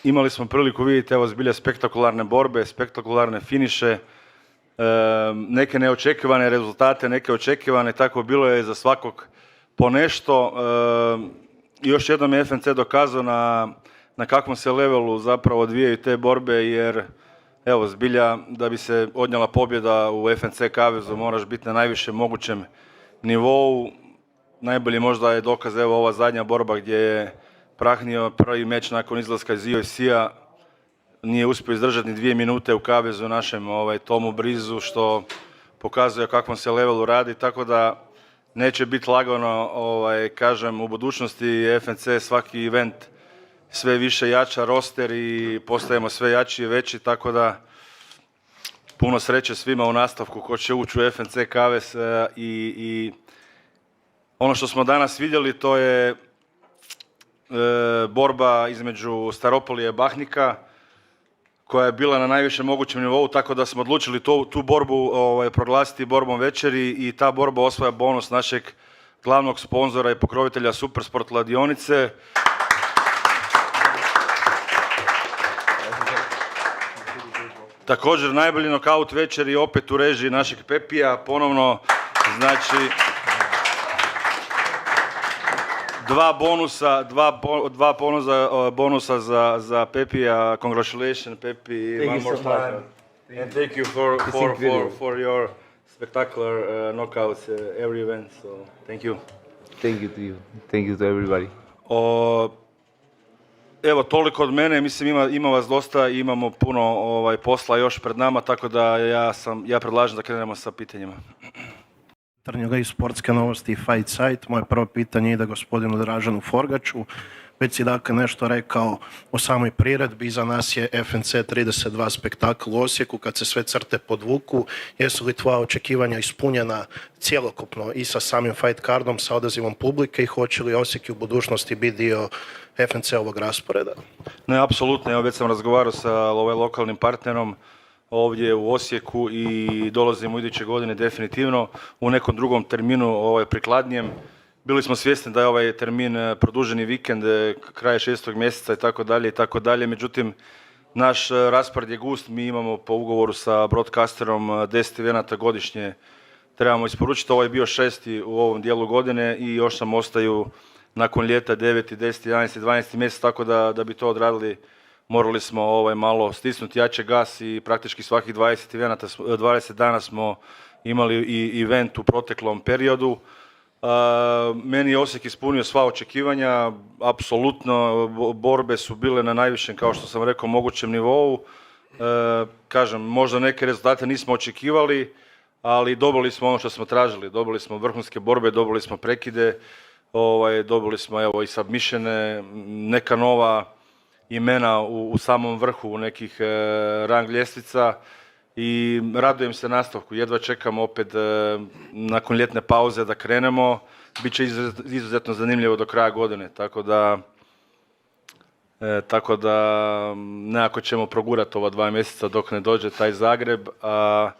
Imali smo priliku vidjeti, evo, zbilja spektakularne borbe, spektakularne finiše, neke neočekivane rezultate, neke očekivane, tako bilo je za svakog po nešto. Još jednom je FNC dokazao na kakvom se levelu zapravo odvijaju te borbe, jer evo, zbilja, da bi se odnijela pobjeda u FNC kavezu moraš biti na najvišem mogućem nivou. Najbolji možda je dokaz, evo, ova zadnja borba gdje je prahnio prvi meč nakon izlaska iz UFC-a. Nije uspio izdržati ni 2 minute u kavezu našem Tomu Brizu, što pokazuje o kakvom se levelu radi, tako da neće biti lagano, kažem, u budućnosti FNC svaki event sve više jača roster i postajemo sve jači i veći, tako da puno sreće svima u nastavku ko će ući u FNC kavez i ono što smo danas vidjeli, to je borba između Staropolija i Bahnika, koja je bila na najvišem mogućem nivou, tako da smo odlučili tu borbu proglasiti borbom večeri i ta borba osvaja bonus našeg glavnog sponzora i pokrovitelja Supersport kladionice. Također najbolji nokaut večeri opet u režiji našeg Pepija, ponovno, znači dva bonusa za Pepija. Congratulations, Pepi, one more time. And thank you for your spectacular knockouts every event, so thank you. Thank you to you. Thank you to everybody. Toliko od mene, mislim ima vas dosta i imamo puno posla još pred nama, tako da ja predlažem da krenemo sa pitanjima. Jutarnjega i sportske novosti i Fight Site. Moje prvo pitanje ide gospodinu Dražanu Forgaču. Već si dakle nešto rekao o samoj priredbi. Iza nas je FNC 32 spektakl u Osijeku. Kad se sve crte podvuku, jesu li tvoja očekivanja ispunjena cjelokupno i sa samim fight cardom, sa odazivom publike i hoće li Osijek u budućnosti biti dio FNC-ovog rasporeda? Ne, apsolutno. Evo, već sam razgovarao sa lokalnim partnerom ovdje u Osijeku i dolazimo iduće godine definitivno u nekom drugom terminu prikladnijem. Bili smo svjesni da je ovaj termin produženi vikend, kraj 6. mjeseca i tako dalje. Međutim, naš raspored je gust, mi imamo po ugovoru sa broadcasterom 10 evenata godišnje trebamo isporučiti. Ovo je bio 6. u ovom dijelu godine i još nam ostaju nakon ljeta 9., 10., 11. i 12. mjesec, tako da bi to odradili morali smo malo stisnuti jače gas i praktički svakih 20 dana smo imali i event u proteklom periodu. Meni je Osijek ispunio sva očekivanja, apsolutno borbe su bile na najvišem, kao što sam rekao, mogućem nivou. Kažem, možda neke rezultate nismo očekivali, ali dobili smo ono što smo tražili. Dobili smo vrhunske borbe, dobili smo prekide, dobili smo i submissione, neka nova imena u samom vrhu nekih rang ljestvica i radujem se nastavku. Jedva čekam opet nakon ljetne pauze da krenemo. Biće izuzetno zanimljivo do kraja godine, tako da nekako ćemo progurati ova 2 mjeseca dok ne dođe taj Zagreb, a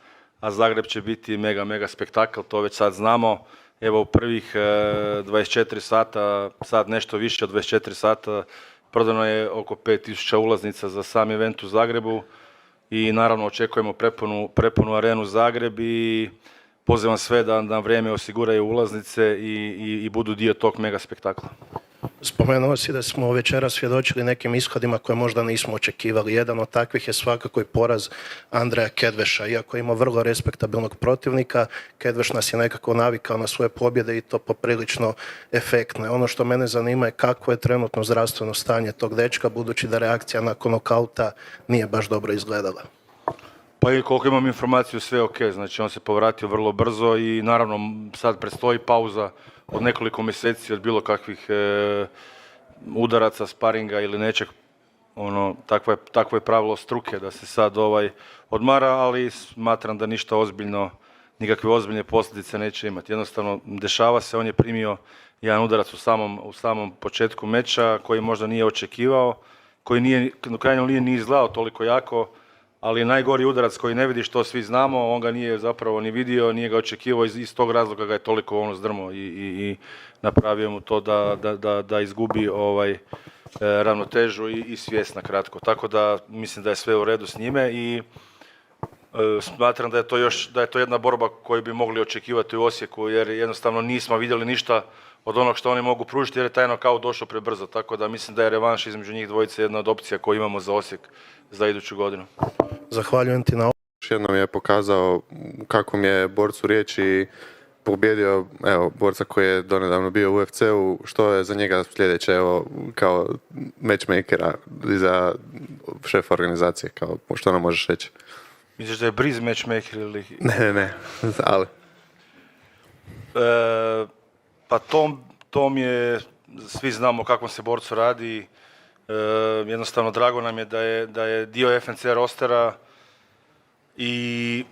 Zagreb će biti mega spektakl, to već sad znamo. Evo, u prvih 24 sata, sad nešto više od 24 sata, prodano je oko 5000 ulaznica za sam event u Zagrebu i naravno očekujemo prepunu arenu Zagreb i pozivam sve da na vrijeme osiguraju ulaznice i budu dio tog mega spektakla. Spomenuo si da smo večeras svjedočili nekim ishodima koje možda nismo očekivali. Jedan od takvih je svakako i poraz Andreja Kedveša. Iako ima vrlo respektabilnog protivnika, Kedveš nas je nekako navikao na svoje pobjede i to poprilično efektne. Ono što mene zanima je kako je trenutno zdravstveno stanje tog dečka, budući da reakcija nakon nokauta nije baš dobro izgledala. Pa i koliko imam informaciju, sve ok, znači on se povratio vrlo brzo i naravno sad predstoji pauza od nekoliko mjeseci od bilo kakvih udaraca, sparinga ili nečeg. Takvo je pravilo struke da se sad odmara, ali smatram da ništa ozbiljno, nikakve ozbiljne posljedice neće imati. Jednostavno, dešava se, on je primio jedan udarac u samom početku meča koji možda nije očekivao, koji nije, u krajnjoj liniji nije izgledao toliko jako, ali najgori udarac koji ne vidiš, to svi znamo, on ga nije zapravo ni vidio, nije ga očekivao, iz tog razloga ga je toliko zdrmao i napravio mu to da izgubi ravnotežu i svijest na kratko. Tako da mislim da je sve u redu s njime i smatram da je to jedna borba koju bi mogli očekivati u Osijeku, jer jednostavno nismo vidjeli ništa od onog što oni mogu pružiti, jer je taj nokaut došao prebrzo. Tako da mislim da je revanš između njih dvojice jedna od opcija koju imamo za Osijek za iduću godinu. Zahvaljujem ti na Još jednom je pokazao kakvom je borcu riječ i pobjedio, evo, borca koji je donedavno bio u UFC-u. Što je za njega sljedeće, evo, kao matchmakera i za šefa organizacije, kao, što nam možeš reći? Misliš da je Breeze matchmaker ili... Ne, ali... Pa Tom je, svi znamo o kakvom se borcu radi, jednostavno drago nam je da je dio FNC rostera i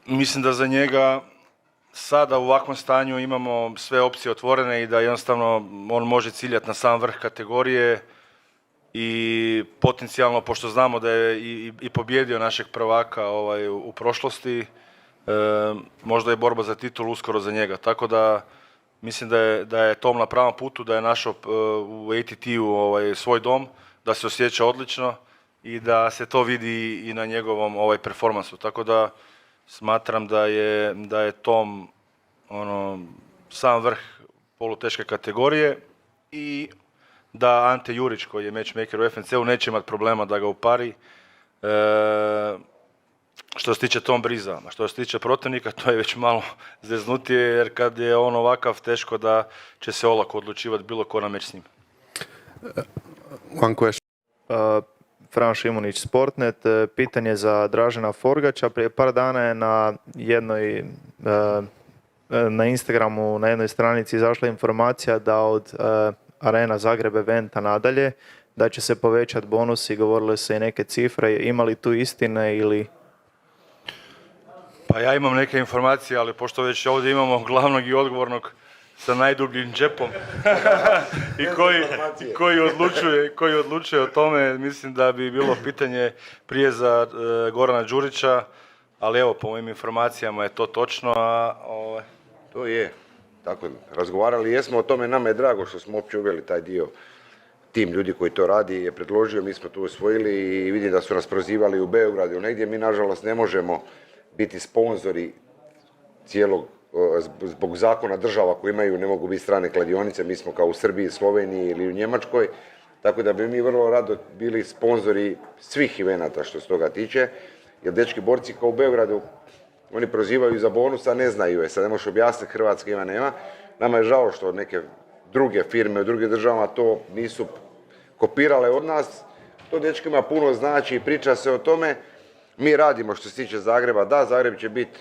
mislim da za njega sada u ovakvom stanju imamo sve opcije otvorene i da jednostavno on može ciljati na sam vrh kategorije i potencijalno, pošto znamo da je i pobjedio našeg prvaka u prošlosti, možda je borba za titul uskoro za njega. Tako da mislim da je Tom na pravom putu, da je našao u ATT-u svoj dom, da se osjeća odlično i da se to vidi i na njegovom performansu. Tako da smatram da je Tom sam vrh poluteške kategorije i da Ante Jurić, koji je matchmaker u FNC-u, neće imati problema da ga upari. Što se tiče Tom Breeza, a što se tiče protivnika, to je već malo zeznutije, jer kad je on ovakav, teško da će se olako odlučivati bilo ko na meč s njim. One question. Fran Šimunić, Sportnet. Pitanje za Dražena Forgača. Prije par dana je na Instagramu, na jednoj stranici izašla informacija da od Arena Zagreb eventa nadalje, da će se povećati bonus i govorile se i neke cifre. Ima li tu istine ili... Pa ja imam neke informacije, ali pošto već ovdje imamo glavnog i odgovornog sa najdubljim džepom i koji odlučuje o tome, mislim da bi bilo pitanje prije za Gorana Đurića, ali evo, po mojim informacijama je to točno, To je. Tako, razgovarali jesmo o tome, nama je drago što smo uopće uveli taj dio. Tim ljudi koji to radi je predložio, mi smo to usvojili i vidim da su nas prozivali u Beogradu. Negdje mi nažalost ne možemo biti sponzori cijelog, zbog zakona država koji imaju, ne mogu biti strane kladionice, mi smo kao u Srbiji, Sloveniji ili u Njemačkoj, tako da bi mi vrlo rado bili sponzori svih evenata što se toga tiče, jer dečki borci kao u Beogradu, oni prozivaju za bonus, a ne znaju je. Sad ne možeš objasniti, Hrvatska ima, nema. Nama je žao što neke druge firme u drugim državama to nisu kopirale od nas. To dečkima puno znači i priča se o tome. Mi radimo što se tiče Zagreba. Da, Zagreb će biti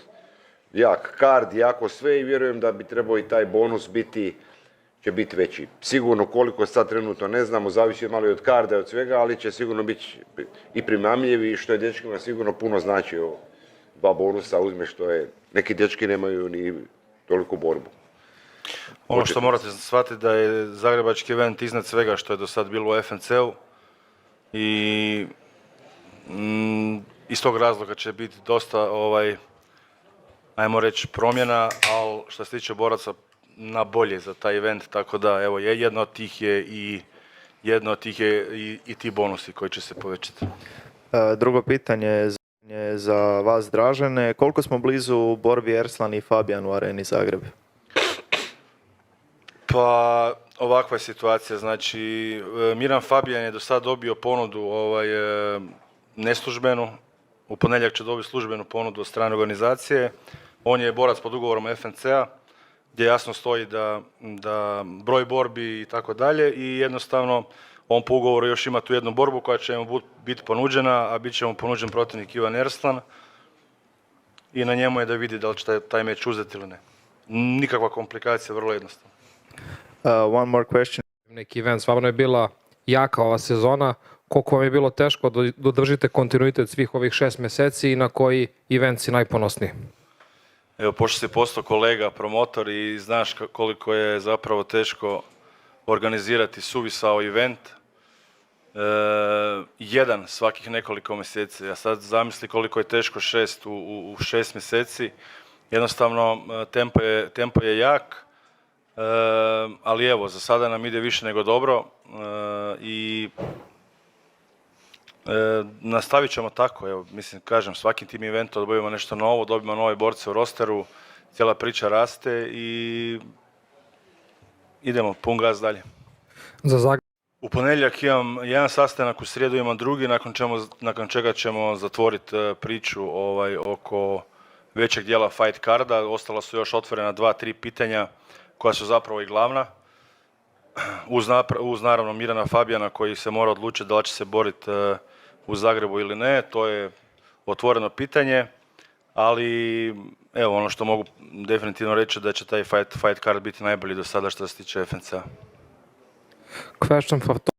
jak kard, jako sve i vjerujem da bi trebao i taj bonus će biti veći. Sigurno koliko sad trenutno ne znamo, zavisi malo i od karda i od svega, ali će sigurno biti i primamljivi i što je dečkima sigurno puno znači ovo. 2 bonusa uzme što je, neki dečki nemaju ni toliko borbu. Ono što morate shvatiti da je zagrebački event iznad svega što je do sad bilo u FNC-u i iz tog razloga će biti dosta, ajmo reći, promjena, ali što se tiče boraca na bolje za taj event, tako da evo, jedno od tih je i ti bonusi koji će se povećati. Drugo pitanje je za vas, Dražene. Koliko smo blizu borbi Erslan i Fabijan u Areni Zagreb? Pa, ovakva je situacija. Znači, Miran Fabijan je do sad dobio ponudu neslužbenu. U ponedjeljak će dobiti službenu ponudu od strane organizacije. On je borac pod ugovorom FNC-a, gdje jasno stoji da broj borbi i tako dalje i jednostavno on po ugovoru još ima tu jednu borbu koja će mu biti ponuđena, a bit će mu ponuđen protivnik Ivan Erslan i na njemu je da vidi da li će taj meč uzeti ili ne. Nikakva komplikacija, vrlo jednostavno. One more question. Neki event, stvarno je bila jaka ova sezona. Koliko vam je bilo teško da dodržite kontinuitet svih ovih 6 mjeseci i na koji event si najponosniji? Evo, pošto si postao kolega, promotor i znaš koliko je zapravo teško organizirati suvisao event, jedan svakih nekoliko mjeseci. A sad zamisli koliko je teško 6 u 6 mjeseci. Jednostavno, tempo je jak. Ali evo, za sada nam ide više nego dobro i nastavit ćemo tako, evo, mislim, kažem, svakim tim eventom dobijemo nešto novo, dobijemo nove borce u rosteru, cijela priča raste i idemo, pun gas dalje. Za Zagreb. U ponedjeljak imam jedan sastanak, u srijedu imam drugi, nakon čega ćemo zatvoriti priču oko većeg dijela fight carda. Ostala su još otvorena 2-3 pitanja koja su zapravo i glavna. Uz naravno Mirana Fabijana koji se mora odlučiti da li će se boriti u Zagrebu ili ne. To je otvoreno pitanje, ali evo ono što mogu definitivno reći da će taj fight card biti najbolji do sada što se tiče FNC-a. Question for